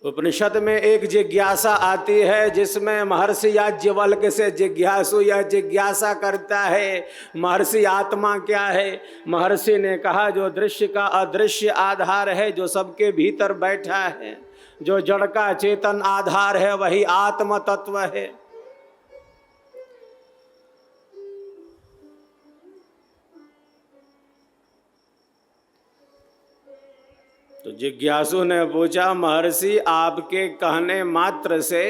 उपनिषद में एक जिज्ञासा आती है जिसमें महर्षि याज्ञवल्क्य से जिज्ञासु यह जिज्ञासा करता है, महर्षि आत्मा क्या है। महर्षि ने कहा जो दृश्य का अदृश्य आधार है, जो सबके भीतर बैठा है, जो जड़ का चेतन आधार है, वही आत्म तत्व है। तो जिज्ञासु ने पूछा, महर्षि आपके कहने मात्र से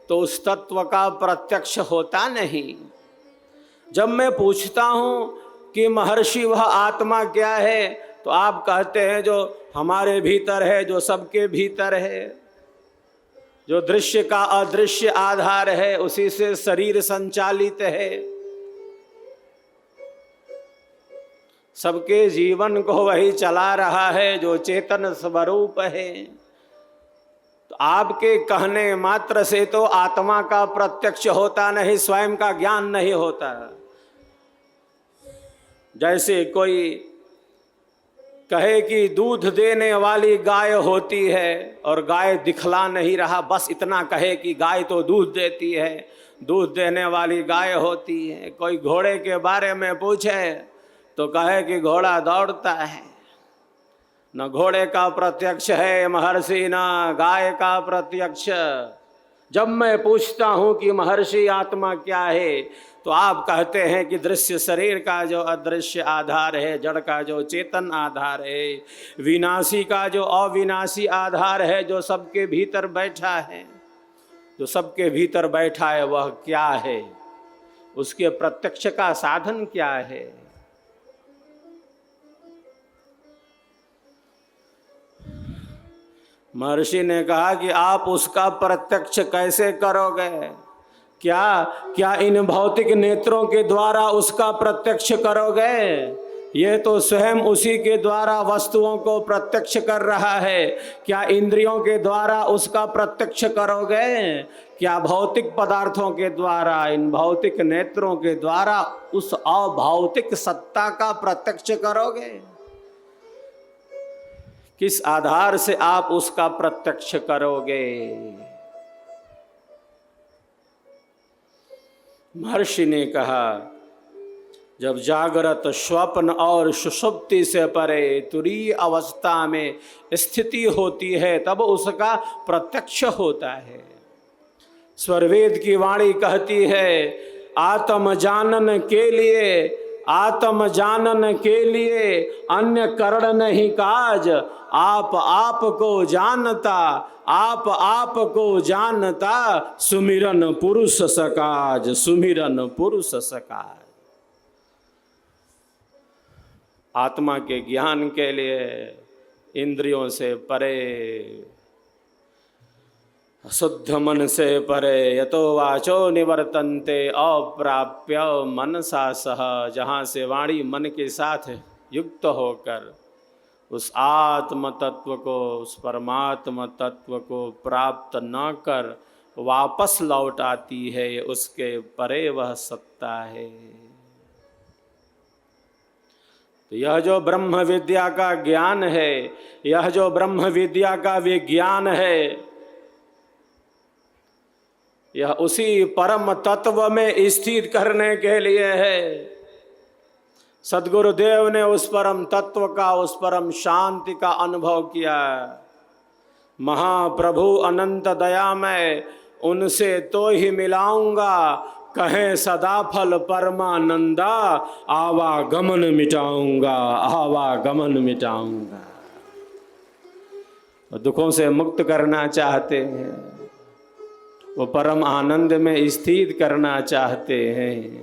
तो उस तत्व का प्रत्यक्ष होता नहीं। जब मैं पूछता हूँ कि महर्षि वह आत्मा क्या है, तो आप कहते हैं जो हमारे भीतर है, जो सबके भीतर है, जो दृश्य का अदृश्य आधार है, उसी से शरीर संचालित है, सबके जीवन को वही चला रहा है, जो चेतन स्वरूप है। तो आपके कहने मात्र से तो आत्मा का प्रत्यक्ष होता नहीं, स्वयं का ज्ञान नहीं होता। जैसे कोई कहे कि दूध देने वाली गाय होती है और गाय दिखला नहीं रहा, बस इतना कहे कि गाय तो दूध देती है, दूध देने वाली गाय होती है। कोई घोड़े के बारे में पूछे तो कहे कि घोड़ा दौड़ता है। न घोड़े का प्रत्यक्ष है महर्षि, न गाय का प्रत्यक्ष। जब मैं पूछता हूँ कि महर्षि आत्मा क्या है, तो आप कहते हैं कि दृश्य शरीर का जो अदृश्य आधार है, जड़ का जो चेतन आधार है, विनाशी का जो अविनाशी आधार है, जो सबके भीतर बैठा है, जो सबके भीतर बैठा है वह क्या है, उसके प्रत्यक्ष का साधन क्या है। महर्षि ने कहा कि आप उसका प्रत्यक्ष कैसे करोगे? क्या इन भौतिक नेत्रों के द्वारा उसका प्रत्यक्ष करोगे? ये तो स्वयं उसी के द्वारा वस्तुओं को प्रत्यक्ष कर रहा है। क्या इंद्रियों के द्वारा उसका प्रत्यक्ष करोगे? क्या भौतिक पदार्थों के द्वारा, इन भौतिक नेत्रों के द्वारा उस अभौतिक सत्ता का प्रत्यक्ष करोगे? किस आधार से आप उसका प्रत्यक्ष करोगे? महर्षि ने कहा, जब जागृत, स्वप्न और सुषुप्ति से परे तुरीय अवस्था में स्थिति होती है, तब उसका प्रत्यक्ष होता है। स्वरवेद की वाणी कहती है, आत्म जानन के लिए अन्य करण नहीं काज, आप को जानता सुमिरन पुरुष सकाज, सुमिरन पुरुष सकाज। आत्मा के ज्ञान के लिए इंद्रियों से परे, शुद्ध मन से परे, यतो वाचो निवर्तन्ते अप्राप्य मनसा सह, जहाँ से वाणी मन के साथ युक्त होकर उस आत्म तत्व को, उस परमात्म तत्व को प्राप्त न कर वापस लौट आती है, उसके परे वह सत्ता है। तो यह जो ब्रह्म विद्या का ज्ञान है, यह जो ब्रह्म विद्या का विज्ञान है, यह उसी परम तत्व में स्थित करने के लिए है। सद्गुरुदेव ने उस परम तत्व का, उस परम शांति का अनुभव किया। महाप्रभु अनंत दयामय, उनसे तो ही मिलाऊंगा, कहें सदा फल परमानंदा, आवागमन मिटाऊंगा, आवागमन मिटाऊंगा। दुखों से मुक्त करना चाहते हैं, वो परम आनंद में स्थित करना चाहते हैं।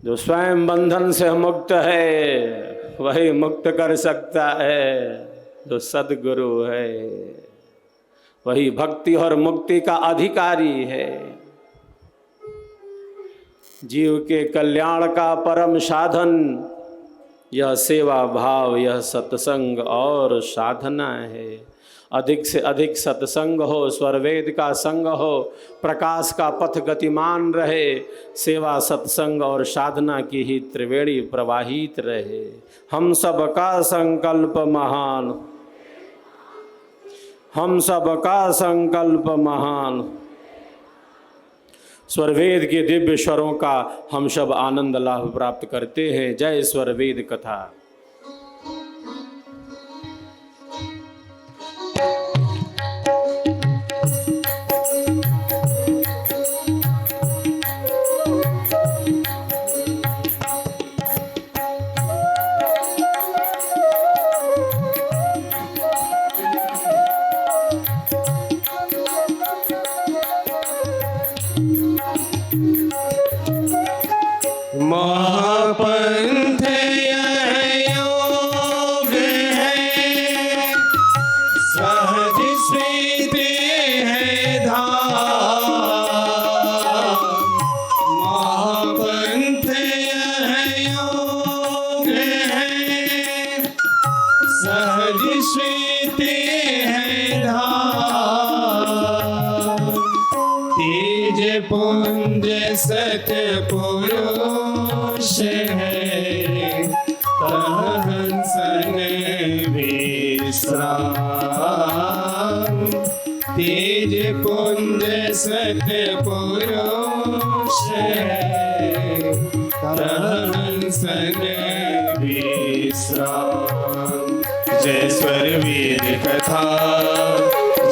जो स्वयं बंधन से मुक्त है वही मुक्त कर सकता है। जो सद्गुरु है वही भक्ति और मुक्ति का अधिकारी है। जीव के कल्याण का परम साधन यह सेवा भाव, यह सत्संग और साधना है। अधिक से अधिक सत्संग हो, स्वरवेद का संग हो, प्रकाश का पथ गतिमान रहे, सेवा सत्संग और साधना की ही त्रिवेणी प्रवाहित रहे। हम सब का संकल्प महान, हम सब का संकल्प महान। स्वरवेद के दिव्य स्वरों का हम सब आनंद लाभ प्राप्त करते हैं। जय स्वरवेद कथा। महापंथ यह योग है, सहज स्मृति है धाम। महापंथ यह योग है, सहज स्मृति है धाम। तेज पुंज सतपुरुष है, हंसन विश्राम। तेज पुंज सतपुरुष है, हंसन विश्राम। जय स्वरवेद कथा,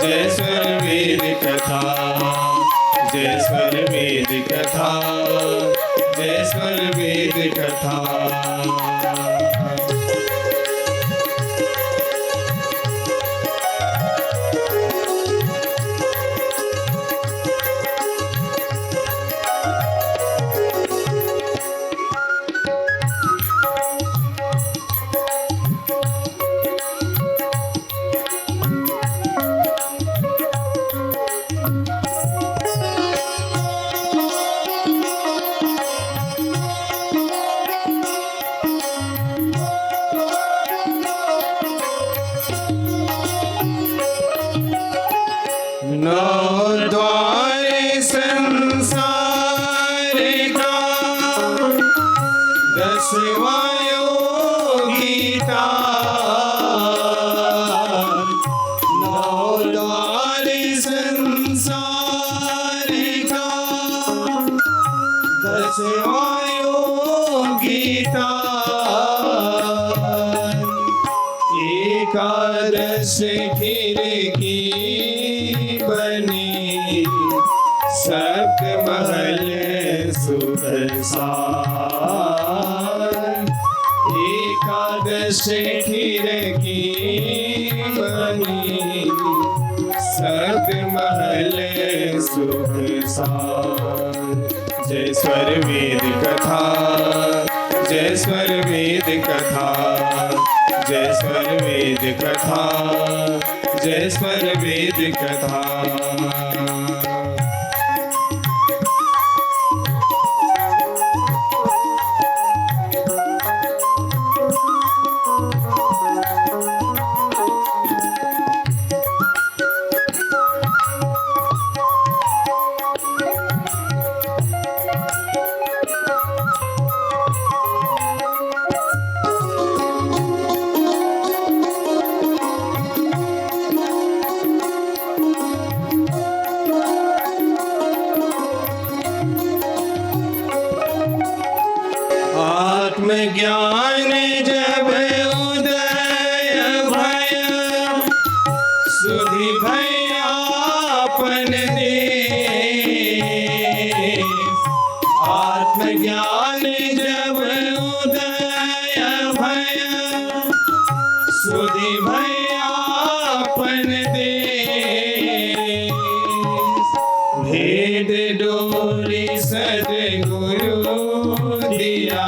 जय स्वरवेद कथा, जय स्वरवेद कथा, जय स्वरवेद कथा। नौ द्वार संसार का, दसवां योगिता। नौ द्वार संसार का, दसवां योगिता। एकादश खिड़की बनी, सप्त महल सुखसार। एकादश खिड़की बनी, सप्त महल सुखसार। जय स्वरवेद कथा, जय स्वरवेद कथा, जय स्वरवेद कथा, जय स्वरवेद कथा। आत्मज्ञान जब उदय भय, सुधि भयापन देश। आत्मज्ञान जब उदय भय, सुधि भयापन देश। भेद डोरी सद्गुरु दिया,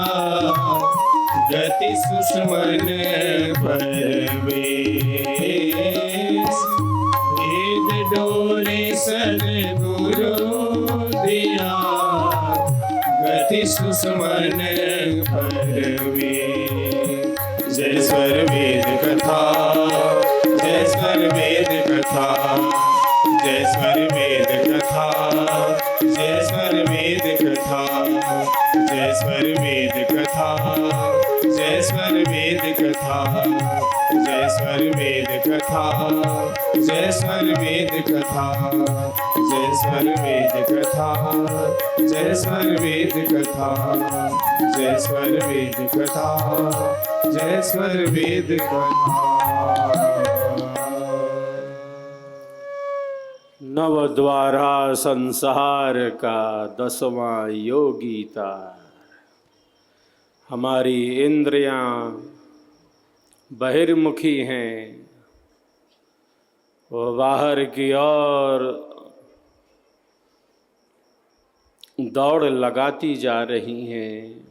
गति सुषमन परवेश। भेद डोरी सद्गुरु दिया, गति सुषमन परवेश। जय स्वरवेद कथा, जय स्वरवेद कथा, जय स्वरवेद कथा, जय स्वरवेद कथा, जय स्वरवेद कथा, जय स्वरवेद कथा, जय स्वर स्वर वेद कथा, जय स्वर वेद कथा, जय स्वर वेद कथा, जय स्वर वेद कथा, जय स्वर वेद कथा, जय स्वर वेद कथा। नवद्वारा संसार का 10वां योगीता। हमारी इंद्रियां बहिर्मुखी हैं, वो बाहर की ओर दौड़ लगाती जा रही हैं।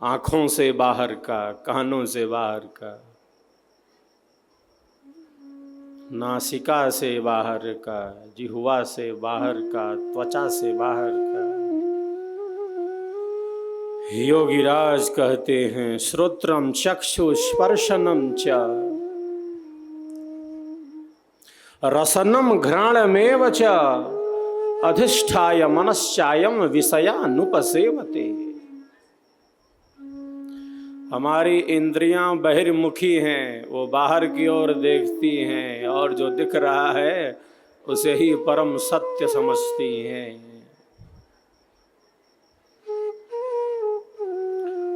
आँखों से बाहर का, कानों से बाहर का, नासिका से बाहर का, जिह्वा से बाहर का, त्वचा से बाहर का। योगीराज कहते हैं श्रोत्रम चक्षु स्पर्शनम च रसनम घ्राणमेव च अधिष्ठाय मनश्चायम विषयानुपसेवते। हमारी इंद्रियां बहिर्मुखी हैं, वो बाहर की ओर देखती हैं और जो दिख रहा है उसे ही परम सत्य समझती हैं।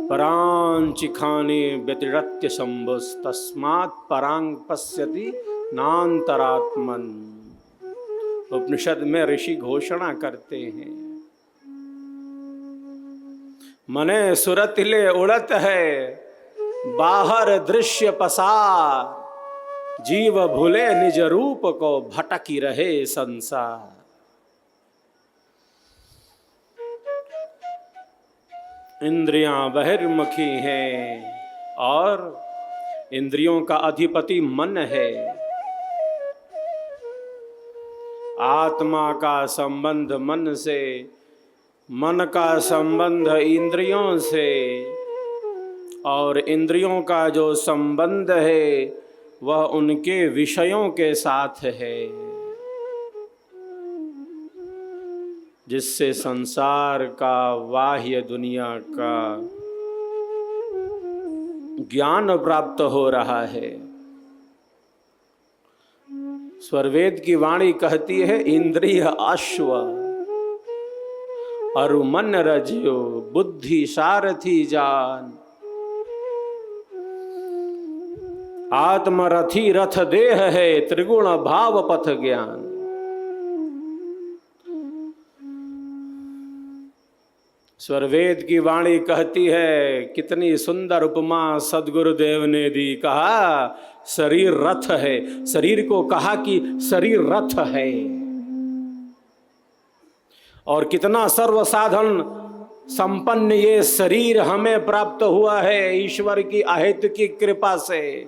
परांचिखानि व्यतिरत्य शंभुस्तस्मात् परांग पश्यति नान्तरात्मन। उपनिषद में ऋषि घोषणा करते हैं, मने सुरतिले उड़त है, बाहर दृश्य पसार, जीव भूले निज रूप को, भटकी रहे संसार। इंद्रियां बहिर्मुखी हैं और इंद्रियों का अधिपति मन है। आत्मा का संबंध मन से, मन का संबंध इंद्रियों से, और इंद्रियों का जो संबंध है वह उनके विषयों के साथ है, जिससे संसार का, बाह्य दुनिया का ज्ञान प्राप्त हो रहा है। स्वरवेद की वाणी कहती है, इंद्रिय अश्व अरु मन रज्यो, बुद्धि सारथी जान। आत्मरथी रथ देह है, त्रिगुण भाव पथ ज्ञान। स्वरवेद की वाणी कहती है, कितनी सुंदर उपमा सदगुरुदेव ने दी। कहा शरीर रथ है, शरीर को कहा कि शरीर रथ है। और कितना सर्व साधन संपन्न ये शरीर हमें प्राप्त हुआ है ईश्वर की अहेतु की कृपा से।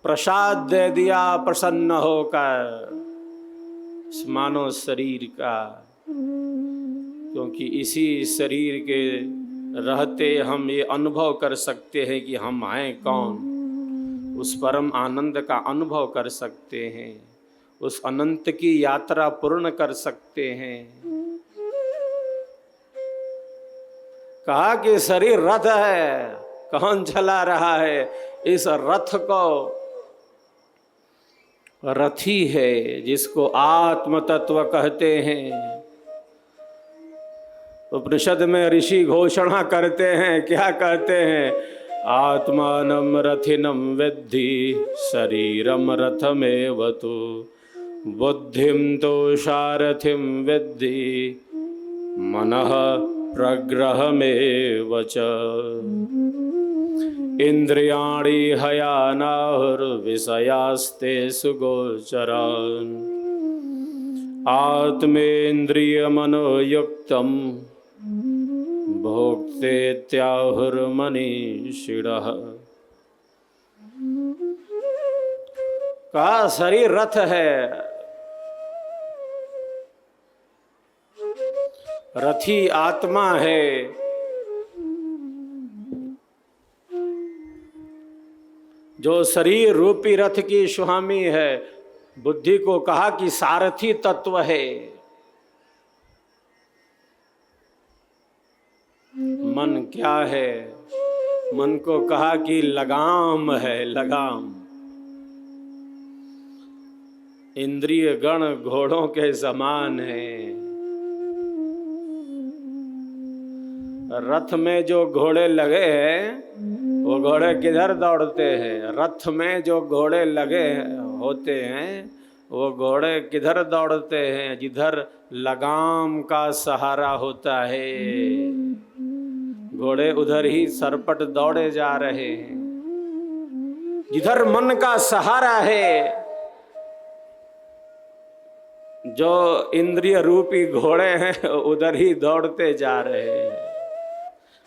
प्रसाद दे दिया प्रसन्न होकर इस मानव शरीर का, क्योंकि इसी शरीर के रहते हम ये अनुभव कर सकते हैं कि हम हैं कौन। उस परम आनंद का अनुभव कर सकते हैं, उस अनंत की यात्रा पूर्ण कर सकते हैं। कहा कि शरीर रथ है, कौन चला रहा है इस रथ को? रथी है जिसको आत्म तत्व कहते हैं। उपनिषद में ऋषि घोषणा करते हैं, क्या कहते हैं? आत्मानं रथिनं विद्धि शरीरं रथमेव तु, बुद्धिं तो सारथिं विद्धि मनः प्रग्रहमेव च। इंद्रियाणि हयानाहुर्विषयास्ते सुगोचरान्, आत्मेन्द्रियमनोयुक्तं भोक्तेत्याहुर्मनीषिणः। का शरीर रथ है, रथी आत्मा है। जो शरीर रूपी रथ की स्वामी है, बुद्धि को कहा कि सारथी तत्व है। मन क्या है? मन को कहा कि लगाम है, लगाम। इंद्रिय गण घोड़ों के समान है। रथ में जो घोड़े लगे हैं वो घोड़े किधर दौड़ते हैं? रथ में जो घोड़े लगे होते हैं वो घोड़े किधर दौड़ते हैं? जिधर लगाम का सहारा होता है, घोड़े उधर ही सरपट दौड़े जा रहे हैं। जिधर मन का सहारा है, जो इंद्रिय रूपी घोड़े हैं उधर ही दौड़ते जा रहे हैं।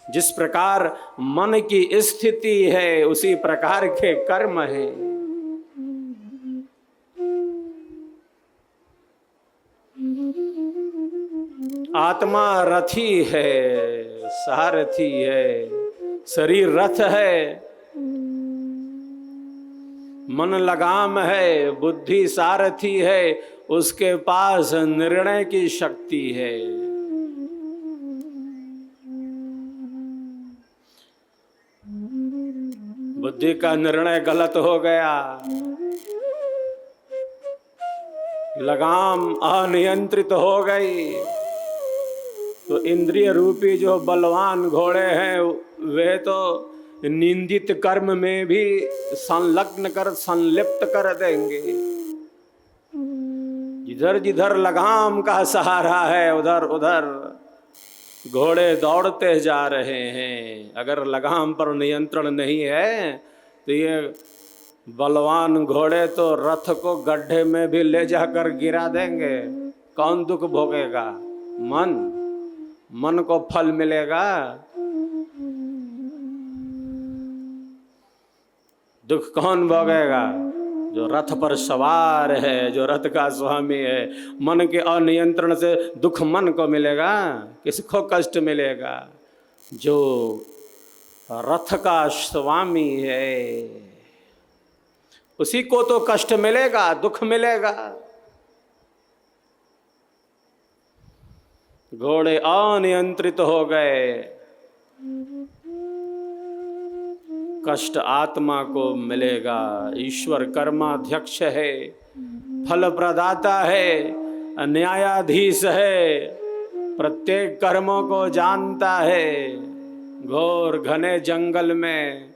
जिस प्रकार मन की स्थिति है उसी प्रकार के कर्म है। आत्मा रथी है, सारथी है, शरीर रथ है, मन लगाम है, बुद्धि सारथी है, उसके पास निर्णय की शक्ति है। बुद्धि का निर्णय गलत हो गया, लगाम अनियंत्रित हो गई, तो इंद्रिय रूपी जो बलवान घोड़े हैं वे तो निंदित कर्म में भी संलिप्त कर देंगे। जिधर जिधर लगाम का सहारा है उधर उधर घोड़े दौड़ते जा रहे हैं। अगर लगाम पर नियंत्रण नहीं है तो ये बलवान घोड़े तो रथ को गड्ढे में भी ले जाकर गिरा देंगे। कौन दुख भोगेगा? मन को फल मिलेगा। दुख कौन भोगेगा? जो रथ पर सवार है, जो रथ का स्वामी है। मन के अनियंत्रण से दुख मन को मिलेगा, किसको कष्ट मिलेगा? जो रथ का स्वामी है उसी को तो कष्ट मिलेगा, दुख मिलेगा। घोड़े अनियंत्रित हो गए, कष्ट आत्मा को मिलेगा। ईश्वर कर्माध्यक्ष है, फल प्रदाता है, न्यायाधीश है, प्रत्येक कर्मों को जानता है। घोर घने जंगल में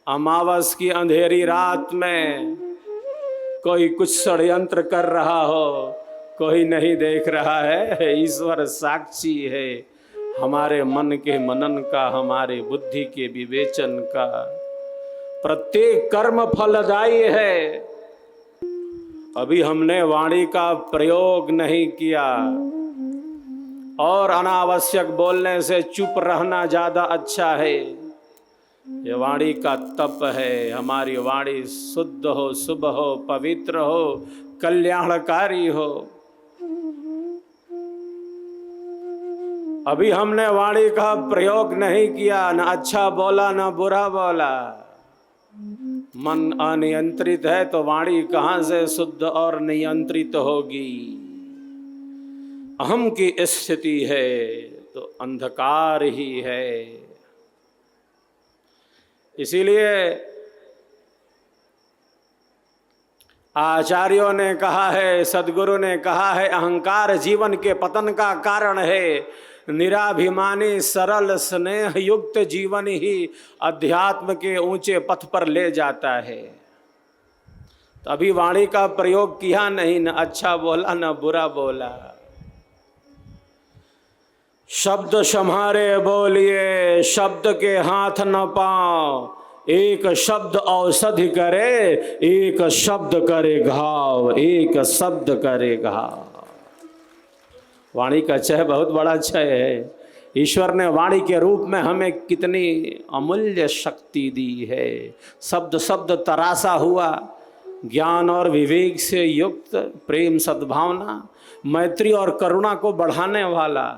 अमावस की अंधेरी रात में कोई कुछ षड्यंत्र कर रहा हो, कोई नहीं देख रहा है। ईश्वर साक्षी है हमारे मन के मनन का, हमारे बुद्धि के विवेचन का। प्रत्येक कर्म फलदायी है। अभी हमने वाणी का प्रयोग नहीं किया और अनावश्यक बोलने से चुप रहना ज्यादा अच्छा है। ये वाणी का तप है। हमारी वाणी शुद्ध हो, शुभ हो, पवित्र हो, कल्याणकारी हो। अभी हमने वाणी का प्रयोग नहीं किया, न अच्छा बोला न बुरा बोला। मन अनियंत्रित है तो वाणी कहाँ से शुद्ध और नियंत्रित होगी? अहम की स्थिति है तो अंधकार ही है। इसीलिए आचार्यों ने कहा है, सद्गुरु ने कहा है, अहंकार जीवन के पतन का कारण है। निराभिमानी सरल स्नेह युक्त जीवन ही अध्यात्म के ऊंचे पथ पर ले जाता है। तो अभी वाणी का प्रयोग किया नहीं, न अच्छा बोला न बुरा बोला। शब्द सम्हारे बोलिए, शब्द के हाथ न पाओ। एक शब्द औषधि करे, एक शब्द करे घाव, एक शब्द करे घाव। वाणी का क्षय बहुत बड़ा क्षय है। ईश्वर ने वाणी के रूप में हमें कितनी अमूल्य शक्ति दी है। शब्द शब्द तरासा हुआ, ज्ञान और विवेक से युक्त, प्रेम सद्भावना, मैत्री और करुणा को बढ़ाने वाला।